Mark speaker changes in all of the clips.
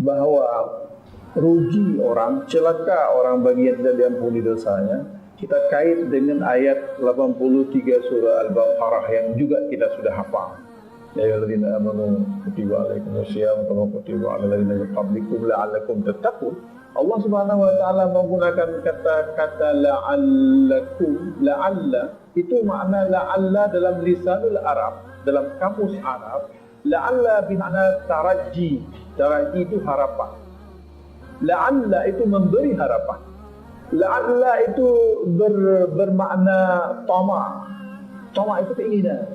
Speaker 1: bahwa rugi orang, celaka orang bagi yang tidak diampuni dosanya, kita kait dengan ayat 83 surah Al-Baqarah yang juga kita sudah hafal. Ya ayyuhalladzina amanu kutiba alaikumusiyam kama kutiba alal ladzina min qablikum la'allakum tattaqun. Allah Subhanahu wa taala menggunakan kata-kata la'allakum. La'alla itu makna la'alla dalam lisanul Arab, dalam kamus Arab. La'alla bermakna taraji. Taraji itu harapan. La'alla itu memberi harapan. La'alla itu bermakna tama. Tama itu keinginan.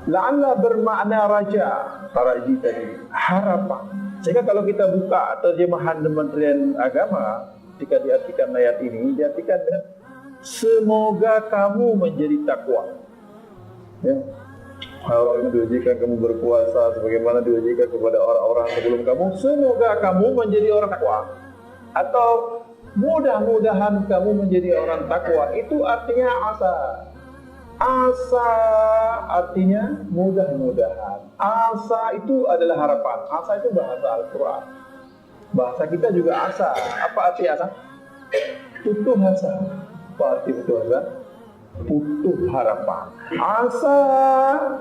Speaker 1: La'alla bermakna raja, taraji tadi, harapan. Sehingga kalau kita buka terjemahan Kementerian Agama, ketika diartikan ayat ini, diartikan dengan semoga kamu menjadi takwa. Ya. Kalau diwajibkan kamu berpuasa sebagaimana diwajibkan kepada orang-orang sebelum kamu, semoga kamu menjadi orang takwa. Atau mudah-mudahan kamu menjadi orang takwa. Itu artinya asa. Asa artinya mudah-mudahan. Asa itu adalah harapan. Asa itu bahasa Al-Quran. Bahasa kita juga asa. Apa arti asa? Putus asa. Apa arti putus asa? Putus harapan. Asa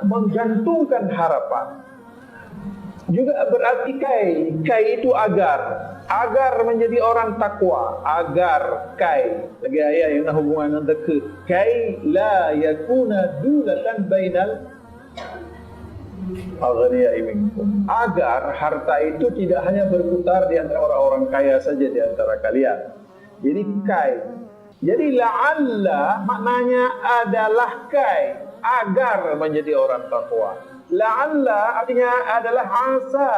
Speaker 1: menggantungkan harapan. Juga berarti kai. Kai itu agar. Agar menjadi orang takwa. Agar kai. Lagi ayat yang hubungan antara ke. Kai la yakuna dulatan bainal aghniya'i minkum. Agar harta itu tidak hanya berputar di antara orang-orang kaya saja di antara kalian. Jadi kai. Jadi la'alla maknanya adalah kai. Agar menjadi orang takwa. La'alla artinya adalah asa.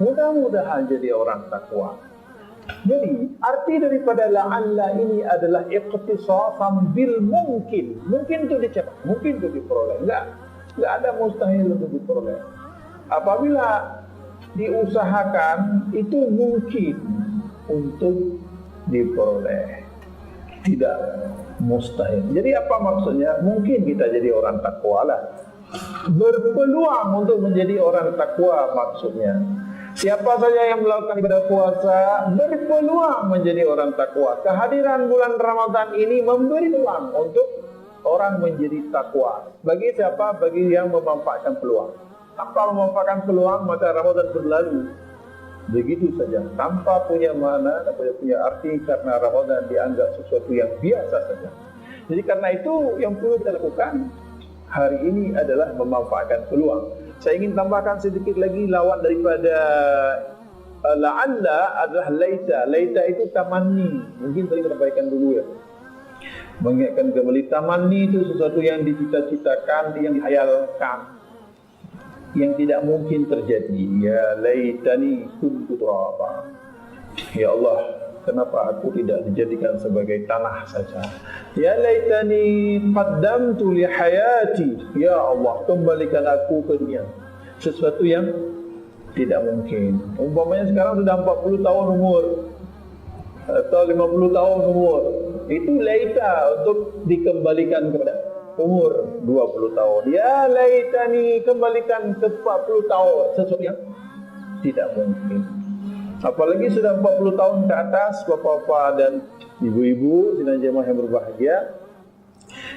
Speaker 1: Mudah-mudahan jadi orang takwa. Jadi arti daripada la'alla ini adalah iqtisafan bil mungkin. Mungkin itu dicapai, mungkin itu diperoleh. Enggak ada mustahil untuk diperoleh. Apabila diusahakan itu mungkin untuk diperoleh. Tidak mustahil. Jadi apa maksudnya? Mungkin kita jadi orang takwa lah. Berpeluang untuk menjadi orang takwa maksudnya. Siapa saja yang melakukan ibadah puasa berpeluang menjadi orang takwa. Kehadiran bulan Ramadan ini memberi peluang untuk orang menjadi takwa. Bagi siapa? Bagi yang memanfaatkan peluang. Tanpa memanfaatkan peluang maka Ramadan berlalu begitu saja tanpa punya makna, tanpa punya arti, karena Ramadan dianggap sesuatu yang biasa saja. Jadi karena itu yang perlu kita lakukan hari ini adalah memanfaatkan peluang. Saya ingin tambahkan sedikit lagi lawan daripada la'alla adalah laita. Laita itu tamanni. Mungkin tadi kita baikkan dulu ya. Mengingatkan kembali tamanni itu sesuatu yang dicita-citakan, yang dihayalkan, yang tidak mungkin terjadi. Ya laitani kuntu turaba. Ya Allah, kenapa aku tidak dijadikan sebagai tanah saja? Ya laitani qaddamtu li hayati. Ya Allah, kembalikan aku ke dunia. Sesuatu yang tidak mungkin. Umpamanya sekarang sudah 40 tahun umur atau 50 tahun umur, itu laita untuk dikembalikan kepada umur 20 tahun. Ya laitani, kembalikan ke 40 tahun. Sesuatu yang tidak mungkin. Apalagi sudah 40 tahun ke atas, bapak-bapak dan ibu-ibu sidang jemaah yang berbahagia,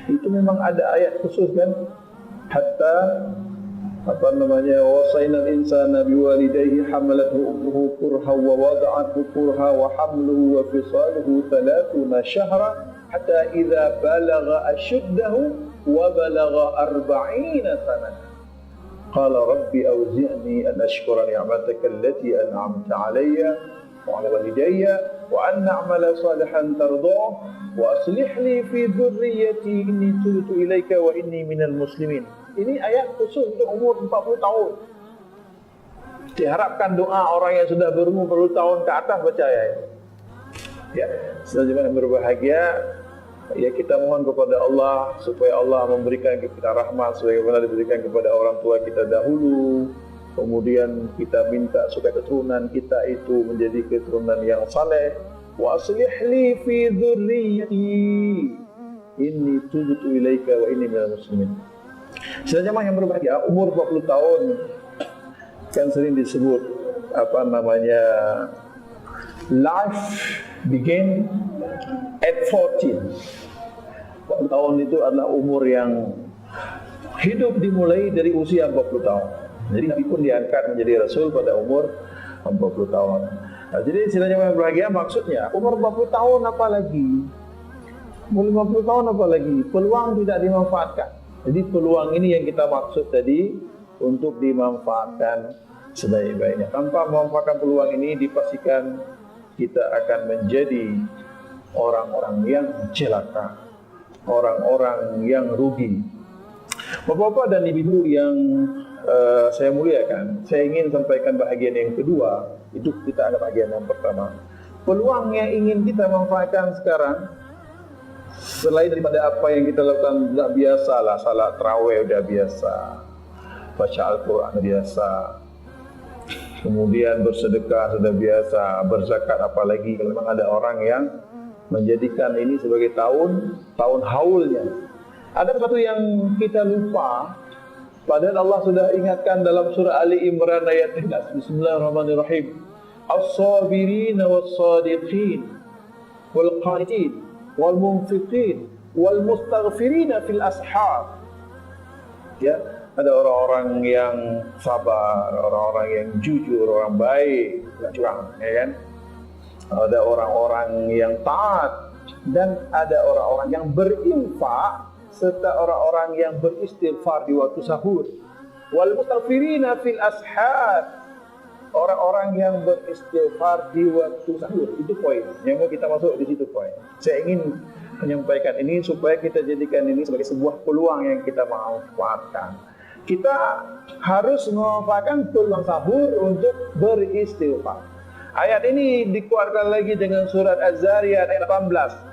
Speaker 1: itu memang ada ayat khusus kan, hatta wasainal insana biwalidayhi hamalathu ummuhu kurha wa wada'athu kurha wa hamluhu wa fisaluhu 30 syahra hatta idza balagha ashuddahu wa balagha 40 sanah. Qala rabbi awzi'ni an ashkura ni'mataka allati an'amta 'alayya wa 'ala walidayya wa an a'mala salihan tardah wa aslih li fi dhurriyyati inni tubtu ilaika wa inni minal muslimin. Ini ayat khusus untuk umur 40 tahun. Diharapkan doa orang yang sudah berumur 40 tahun ke atas baca ayat. Ya, selanjutnya yang berbahagia, ya kita mohon kepada Allah supaya Allah memberikan kita rahmat sebagaimana diberikan kepada orang tua kita dahulu. Kemudian kita minta supaya keturunan kita itu menjadi keturunan yang saleh. Wa aslih li fi dzurriyyati inni tubtu ilaika wa inni minal muslimin. Jemaah yang berbahagia, umur 20 tahun kan sering disebut life begin at 14. 40 tahun itu adalah umur yang hidup dimulai dari usia 40 tahun. Jadi Nabi pun diangkat menjadi Rasul pada umur 40 tahun. Nah, jadi istilahnya yang berbahagia maksudnya umur 40 tahun apa lagi? Umur 50 tahun apa lagi? Peluang tidak dimanfaatkan. Jadi peluang ini yang kita maksud tadi untuk dimanfaatkan sebaik-baiknya. Tanpa memanfaatkan peluang ini dipastikan kita akan menjadi orang-orang yang celaka, orang-orang yang rugi. Bapak-bapak dan ibu-ibu yang saya muliakan, saya ingin sampaikan bahagian yang kedua. Itu kita anggap bahagian yang pertama. Peluang yang ingin kita manfaatkan sekarang, selain daripada apa yang kita lakukan sudah biasa lah, salat tarawih sudah biasa, baca Al-Quran biasa, kemudian bersedekah sudah biasa, berzakat apalagi. Kalau memang ada orang yang menjadikan ini sebagai tahun haulnya. Ada sesuatu yang kita lupa, padahal Allah sudah ingatkan dalam surah Ali Imran ayat 13. Bismillahirrahmanirrahim. As-sabirin was-sadiqin wal-qanitin wal-munfiqin wal-mustaghfirin fil ashar. Ya, ada orang-orang yang sabar, orang-orang yang jujur, orang baik, tidak curang, ya kan? Ada orang-orang yang taat dan ada orang-orang yang berinfak serta orang-orang yang beristighfar di waktu sahur. Wal mustaghfirina fil ashar, orang-orang yang beristighfar di waktu sahur. Itu poin yang mau kita masuk di situ poin. Saya ingin menyampaikan ini supaya kita jadikan ini sebagai sebuah peluang yang kita manfaatkan. Kita harus memanfaatkan peluang sahur untuk beristighfar. Ayat ini dikuatkan lagi dengan surat Az-Zariyat ayat 18.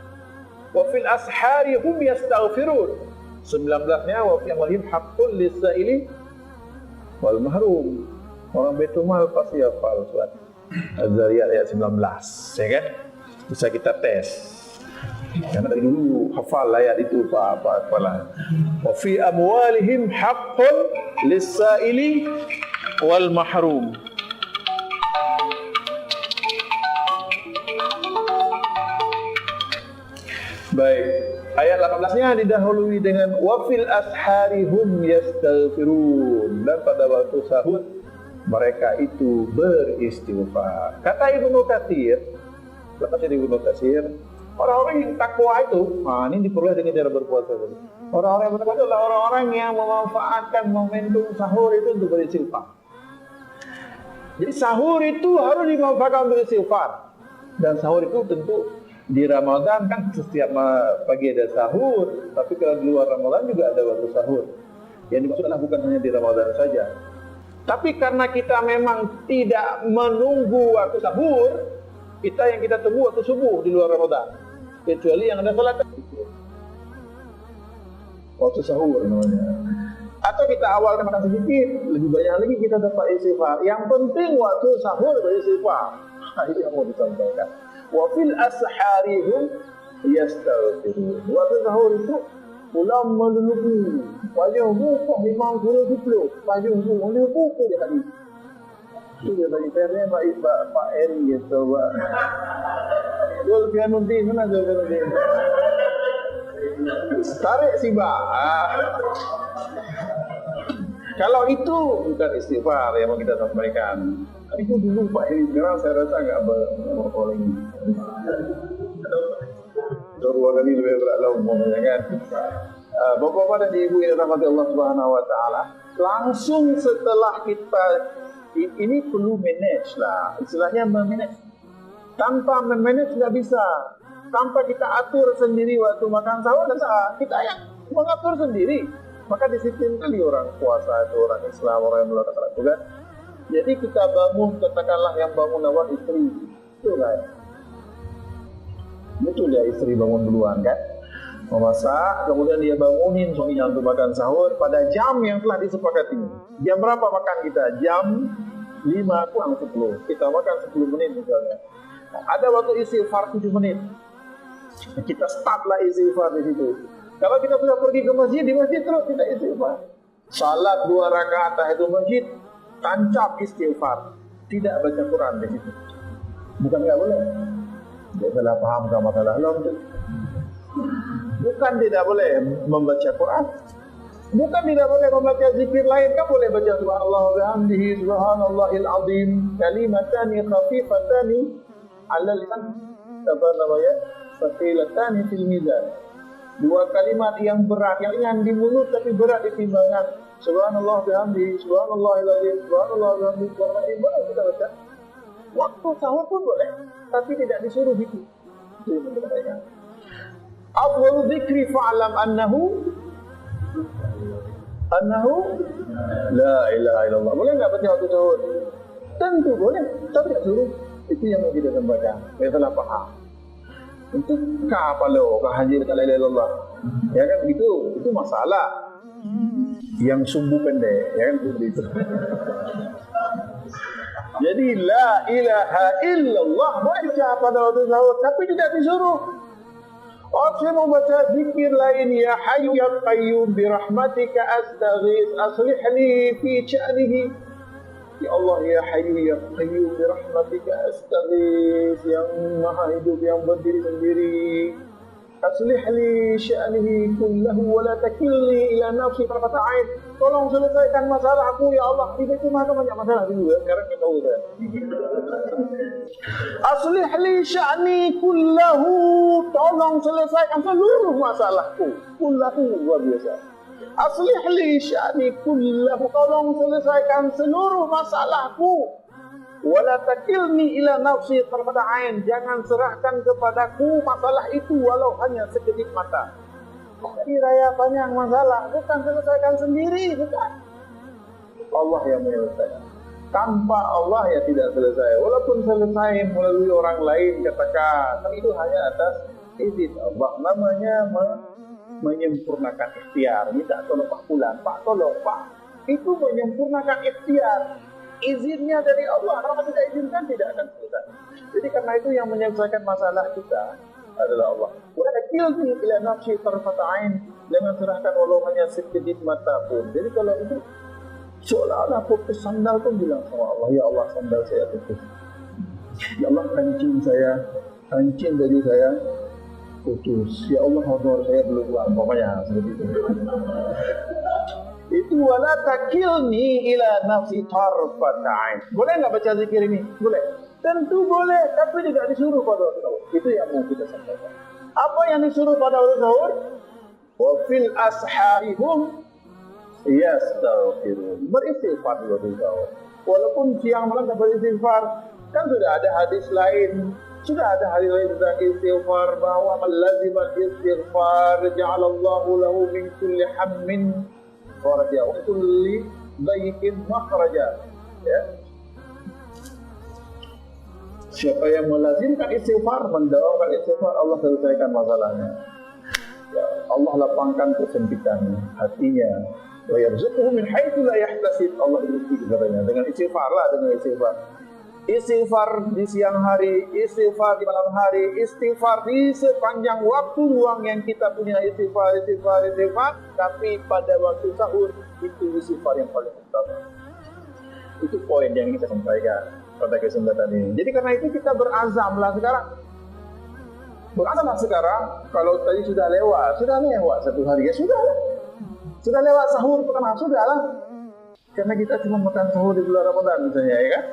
Speaker 1: Wa fil ashari hum yastaghfirun. 19-nya wa fi amwalihim haqqul lis-sa'ili wal mahrum. Orang Baitul Mal pasti hafal surat Az-Zariyat ayat 19, ya kan? Bisa kita tes. Karena dari dulu hafal ayat itu apa hafalan. Wa fi amwalihim haqqul lis-sa'ili wal mahrum. Baik, ayat 18-nya didahului dengan wafil ashari hum yastaghfirun, dan pada waktu sahur mereka itu beristighfar. Kata Ibnu Katsir, orang-orang yang takwa itu, ini diperoleh dengan cara berpuasa. Orang-orang yang bertakwa adalah orang-orang yang memanfaatkan momentum sahur itu untuk beristighfar. Jadi sahur itu harus dimanfaatkan untuk beristighfar. Dan sahur itu tentu di Ramadan kan setiap pagi ada sahur, tapi kalau di luar Ramadan juga ada waktu sahur. Yang dimaksud adalah bukan hanya di Ramadan saja. Tapi karena kita memang tidak menunggu waktu sahur, yang kita tunggu waktu subuh di luar Ramadan. Kecuali yang ada salat waktu sahur namanya. Atau kita awalkan makan sedikit, lebih banyak lagi kita dapat istighfar. Yang penting waktu sahur beristighfar. Ini yang mau disampaikan. Wa fil asharihum yastaghfirun. Waktu sahur itu pulang melulu. Payung buku 50 kilo. Payung buku dia tadi. Itu dia tadi pernya Pak Eri gitu, Pak. Gol Pianuddin mana Gol Pianuddin? Tarik sih, Pak. Kalau itu bukan istighfar yang mau kita sampaikan. Itu dulu Pak Eri, sekarang saya rasa nggak boleh. Dua kali lebih berat lah umumnya kan. Bapak-bapak dan ibu yang dirahmati Allah Subhanahu Wa Taala, langsung setelah kita ini perlu manage lah, istilahnya memanage. Tanpa memanage nggak bisa. Tanpa kita atur sendiri waktu makan sahur, kita yang mengatur sendiri. Maka disiplin kali orang puasa itu, orang Islam, orang yang melakukan salat juga. Jadi kita bangun, katakanlah yang bangun awal istri, betul kan? Betul ya, istri bangun duluan kan? Memasak, kemudian dia bangunin suaminya untuk makan sahur pada jam yang telah disepakati. Jam berapa makan kita? Jam 5 kurang 10. Kita makan 10 menit misalnya. Nah, ada waktu istighfar 7 menit. Kita startlah istighfar di situ. Kalau kita sudah pergi ke masjid, di masjid terus kita istighfar. Salat 2 rakaat tahiyatul masjid, tancap istighfar. tidak baca Quran di situ. Bukan nggak boleh. Dia salah paham sama masalah Allah. Bukan tidak boleh membaca Quran. Bukan tidak boleh membaca zikir lain. Kan boleh baca subhanallah wa bihamdihi subhanallahil azim, kalimatani khafifatani 'ala lisan, apa namanya? Thaqilatani fil mizan. Dua kalimat yang berat, yang ringan di mulut tapi berat di timbangan. Subhanallah bihamdihi subhanallahil azim, subhanallah wa bihamdihi subhanallahil azim. Boleh kita baca. Waktu sahur pun boleh, tapi tidak disuruh itu. Itu yang berbeda. Afdalu dzikri fa'lam annahu la ilaha illallah. Boleh enggak baca waktu sahur? Tentu boleh, tapi tidak suruh. Itu yang mau kita sampaikan. Saya salah paham. Untuk kepala orang haji la ilaha illallah. Ya kan itu masalah. Yang sumbu pendek, ya kan seperti itu. Jadi la ilaha illallah boleh baca pada waktu sahur, tapi tidak disuruh. Saya mau baca zikir lain, ya hayyu ya qayyum bi rahmatika astaghits aslih li fi sya'nihi. Ya Allah, ya hayyu ya qayyum bi rahmatika astaghits, yang maha hidup yang berdiri sendiri. Aslih li sya'nihi kullahu wa la takilni ila nafsi tarfata ain. Tolong selesaikan masalah aku ya Allah. Tidak cuma banyak masalah juga. Sekarang kita tahu dah. Aslih li sya'ni kullahu. Tolong selesaikan seluruh masalahku. Kullahu luar biasa. Aslih li sya'ni kullahu. Tolong selesaikan seluruh masalahku. Wala takilni ila nafsi tarfata ain. Jangan serahkan kepadaku masalah itu walau hanya sekedip mata. Jadi raya panjang masalah, bukan selesaikan sendiri, bukan. Allah yang menyelesaikan. Tanpa Allah ya tidak selesai. Walaupun selesai melalui orang lain katakan, tapi itu hanya atas izin Allah. Namanya menyempurnakan ikhtiar. Minta tolong Pak Fulan, Pak tolong Pak. Itu menyempurnakan ikhtiar. Izinnya dari Allah. Kalau tidak izinkan tidak akan selesai. Jadi karena itu yang menyelesaikan masalah kita adalah Allah. Wa'akilni ila nafsi tarfata ain. Jangan serahkan walau hanya sekedip mata pun. Jadi kalau itu seolah-olah putus sandal pun bilang sama Allah, ya Allah sandal saya putus. Ya Allah kancing baju saya putus. Ya Allah honor saya belum keluar. Pokoknya seperti itu. Itu wala takilni ila nafsi tarfata ain. Boleh enggak baca zikir ini? Boleh. Tentu boleh, tapi tidak disuruh pada waktu sahur. Itu yang mau kita sampaikan. Apa yang disuruh pada waktu sahur? Wa fil asharihum yastaghfirun. Beristighfar di waktu sahur. Walaupun siang malam tak beristighfar, kan sudah ada hadis lain. Sudah ada hadis lain tentang istighfar, bahwa allazimal istighfar ja'alallahu lahu min kulli hammin faraja wa kulli dhayqin makhraja. Ya. Siapa yang melazimkan istighfar, mendawamkan istighfar, Allah selesaikan masalahnya. Ya, Allah lapangkan kesempitannya, hatinya. Wa yarzuquhu min haitsu la yahtasib. Allah rezeki kepadanya dengan istighfar lah, dengan istighfar. Istighfar di siang hari, istighfar di malam hari, istighfar di sepanjang waktu luang yang kita punya, istighfar. Tapi pada waktu sahur itu istighfar yang paling utama. Itu poin yang kita sampaikan pada kesempatan ini. Jadi karena itu kita berazamlah sekarang. Berazamlah sekarang. Kalau tadi sudah lewat satu hari ya sudahlah. Sudah lewat sahur pertama, sudahlah. Karena kita cuma makan sahur di bulan Ramadan misalnya, ya kan?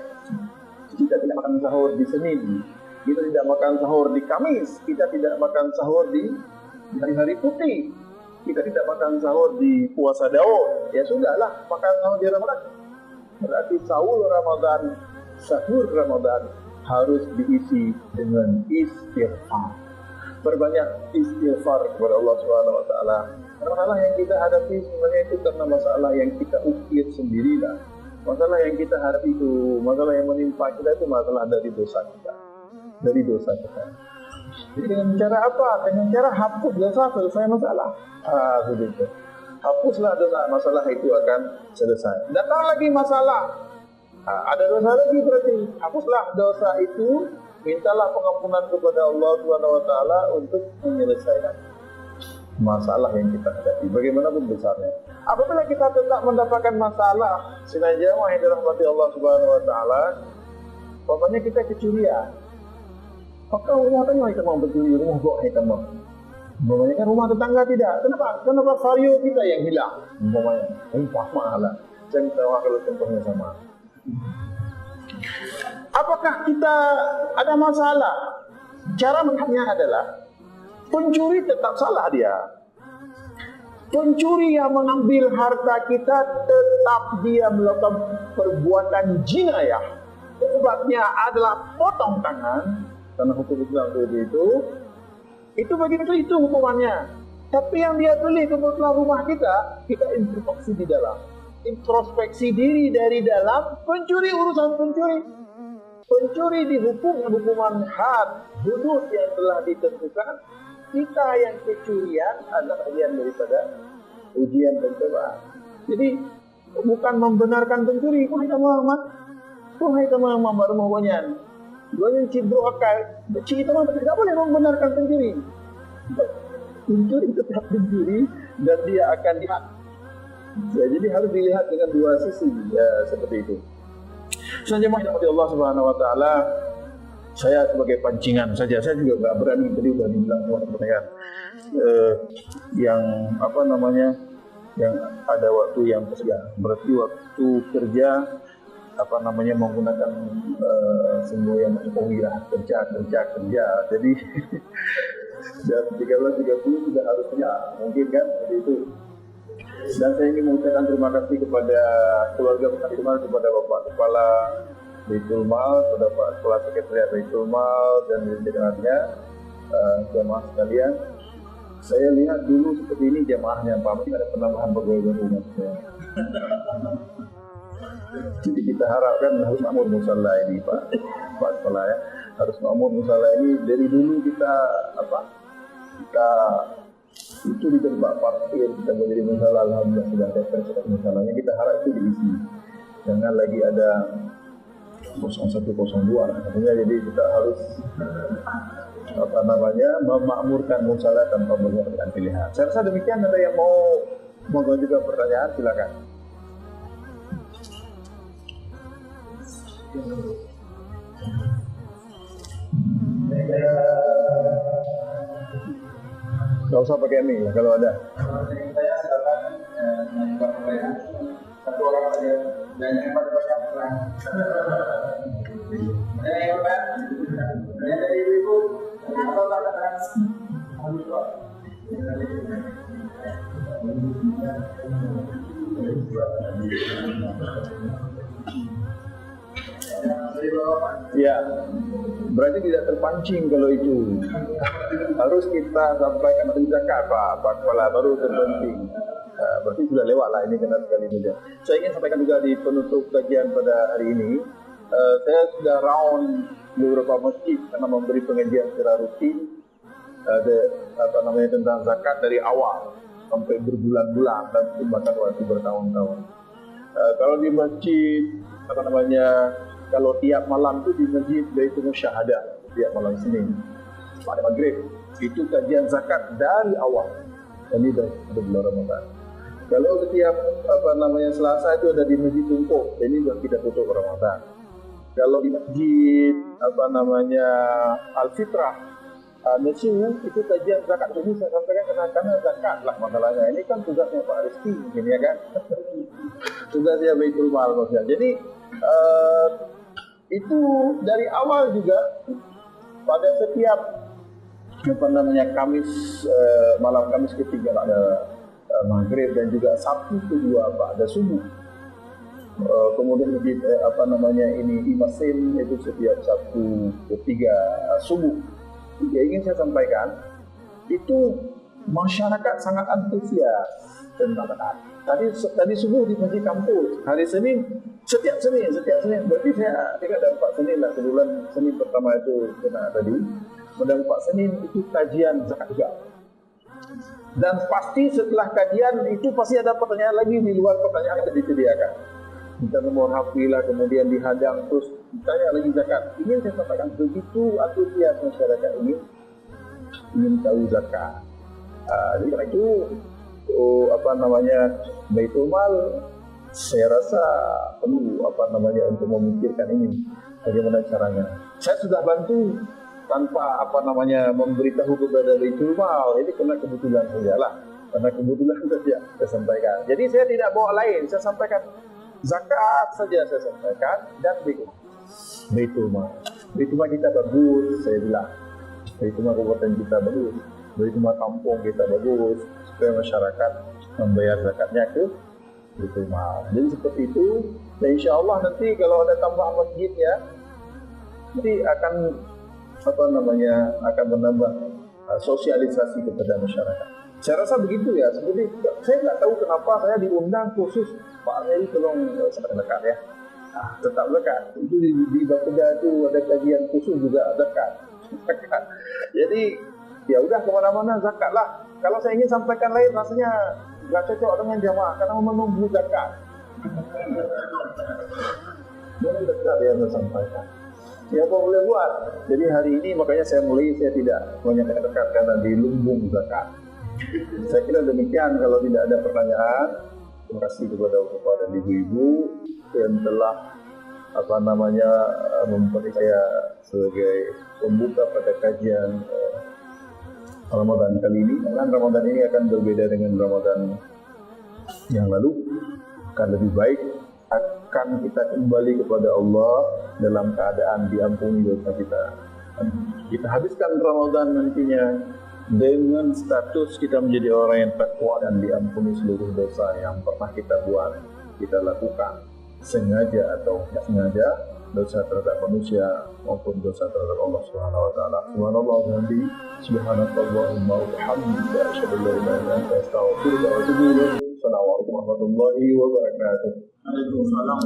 Speaker 1: Kita tidak makan sahur di Senin, kita tidak makan sahur di Kamis, kita tidak makan sahur di hari-hari putih, kita tidak makan sahur di puasa Daud. Ya sudahlah, makan sahur di Ramadan. Berarti sahur Ramadan harus diisi dengan istighfar. Berbanyak istighfar kepada Allah Subhanahu wa taala. Masalah yang kita hadapi sebenarnya itu karena masalah yang kita ukir sendirilah. Masalah yang kita hadapi itu, masalah yang menimpa kita itu masalah dari dosa kita. Jadi dengan cara apa? Dengan cara hapus dosa, selesai masalah. Begitu. Hapuslah dosa, masalah itu akan selesai. Datang lagi masalah. Ada dosa lagi berarti. Hapuslah dosa itu, mintalah pengampunan kepada Allah Subhanahu wa taala untuk menyelesaikan masalah yang kita hadapi, bagaimanapun besarnya. Apabila kita tetap mendapatkan masalah, senanjama yang dirahmati Allah Subhanahu wa taala, Pokoknya kita kecurian. Apakah rumah tangga kita mau mencuri, rumah gok kita mau? Umpamanya kan rumah tetangga tidak. Kenapa vario kita yang hilang? Umpamanya, malah. Saya minta maaf kalau contohnya sama. Apakah kita ada masalah? Cara melihatnya adalah pencuri tetap salah dia. Pencuri yang mengambil harta kita tetap dia melakukan perbuatan jinayah. Sebabnya adalah potong tangan, karena hukum Islam itu begitu itu hukumannya. Tapi yang dia beli kebetulan rumah kita introspeksi di dalam, introspeksi diri dari dalam. Pencuri urusan pencuri. Pencuri dihukum hukuman had, hudud yang telah ditentukan. Kita yang kecurian adalah bagian daripada ujian pencobaan. Jadi bukan membenarkan pencuri. Wahai teman-teman baru banyak. Banyak cibro akal. Kita tidak boleh membenarkan pencuri. Pencuri tetap pencuri dan dia akan dihad. Ya, jadi harus dilihat dengan dua sisi seperti itu. Selanjutnya Allah Subhanahu Wa Taala. Saya sebagai pancingan saja, saya juga nggak berani tadi udah dibilang sama teman-teman yang yang ada waktu yang kerja, berarti waktu kerja menggunakan semua yang lah kerja. Jadi jam 13.30 sudah harusnya mungkin kan seperti itu. Dan saya ingin mengucapkan terima kasih kepada keluarga besar, kepada Bapak Kepala Baitul Mal, kepada Pak Kepala Sekretariat Baitul Mal dan jajarannya, jamaah sekalian. Saya lihat dulu seperti ini jamaahnya, Pak, ada penambahan pegawai baru. Jadi kita harapkan harus makmur musalla ini, Pak Kepala ya, harus makmur musalla ini. Dari dulu kita itu di tempat parkir kita menjadi musalla, alhamdulillah sudah ada fasilitas musallanya. Kita harap itu diisi, jangan lagi ada 0102 katanya. Jadi kita harus memakmurkan musalla tanpa membuat pilihan. Saya rasa demikian. Ada yang mau juga pertanyaan, silakan. Gak usah pakai mic lah kalau ada. Saya silakan satu orang saja dan yang berpesan pulang. Ada yang berpesan? Ada dari ibu atau katakan habis Pak. Ya, berarti tidak terpancing kalau itu. Harus kita sampaikan zakat Pak Kepala, baru terpenting. Berarti sudah lewat lah ini, kena sekali saja. Saya ingin sampaikan juga di penutup kajian pada hari ini, saya sudah round beberapa masjid karena memberi pengajian secara rutin tentang zakat dari awal sampai berbulan-bulan dan bahkan waktu bertahun-tahun. Kalau di masjid kalau tiap malam itu di masjid Baitul Musyahadah, tiap malam Senin pada maghrib itu kajian zakat dari awal. Ini dah bulan Ramadan. Kalau setiap Selasa itu ada di Masjid Tungkuk, ini sudah kita tutup Ramadan. Kalau di masjid Al-Fitrah Nesu itu kajian zakat. Ini saya sampaikan karena zakat lah masalahnya. Ini kan tugasnya Pak Rizky mungkin ya kan. Tugasnya Baitul Mal maksudnya. Jadi itu dari awal juga pada setiap Kamis, malam Kamis ketiga ada maghrib dan juga Sabtu kedua ada subuh. Kemudian ini Imasin itu setiap Sabtu ketiga subuh. Yang ingin saya sampaikan itu masyarakat sangat antusias tentang tadi subuh di masjid kampus. Hari Senin setiap Senin berarti saya dapat Senin lah, sebulan Senin pertama itu kena tadi. Mendapat Senin itu kajian zakat juga. Dan pasti setelah kajian itu pasti ada pertanyaan lagi di luar pertanyaan yang disediakan. Kita nomor hafilah, kemudian dihadang, terus ditanya lagi zakat. Ingin saya sampaikan begitu antusias masyarakat ini ingin tahu zakat. Jadi karena itu Baitul Mal saya rasa perlu untuk memikirkan ini. Bagaimana caranya? Saya sudah bantu tanpa memberitahu kepada Baitul Mal. Ini karena kebetulan saja lah. Karena kebetulan saja saya sampaikan. Jadi saya tidak bawa lain, saya sampaikan zakat saja saya sampaikan dan Baitul Mal. Baitul Mal kita bagus, saya bilang. Baitul Mal kabupaten kita bagus. Baitul Mal kampung kita bagus. Supaya masyarakat membayar zakatnya ke Baitul Mal. Jadi seperti itu. Dan insya Allah nanti kalau ada tambah masjidnya, nanti akan akan menambah sosialisasi kepada masyarakat. Saya rasa begitu ya. Seperti saya nggak tahu kenapa saya diundang khusus Pak Meri tolong zakat ya. Nah, tetap zakat. Itu di Bapeda itu ada kajian khusus juga zakat. Jadi ya udah kemana-mana zakat lah. Kalau saya ingin sampaikan lain rasanya nggak cocok dengan jamaah karena menunggu zakat. Boleh zakat yang saya sampaikan. Siapa boleh buat. Jadi hari ini makanya saya tidak banyak zakat karena di lumbung zakat. Saya kira demikian. Kalau tidak ada pertanyaan, terima kasih kepada bapak dan ibu-ibu yang telah memberi saya sebagai pembuka pada kajian Ramadan kali ini. Karena Ramadan ini akan berbeda dengan Ramadan yang lalu, akan lebih baik, akan kita kembali kepada Allah dalam keadaan diampuni dosa kita. Kita habiskan Ramadan nantinya dengan status kita menjadi orang yang takwa dan diampuni seluruh dosa yang pernah kita buat, kita lakukan, sengaja atau tidak sengaja, dosa terhadap manusia maupun dosa terhadap Allah Subhanahu wa taala. Subhanallah wa bihamdihi, subhanakallahumma wa bihamdika, asyhadu an la ilaha illa anta, astaghfiruka wa atubu ilaik. Assalamualaikum warahmatullahi wabarakatuh. Waalaikumsalam.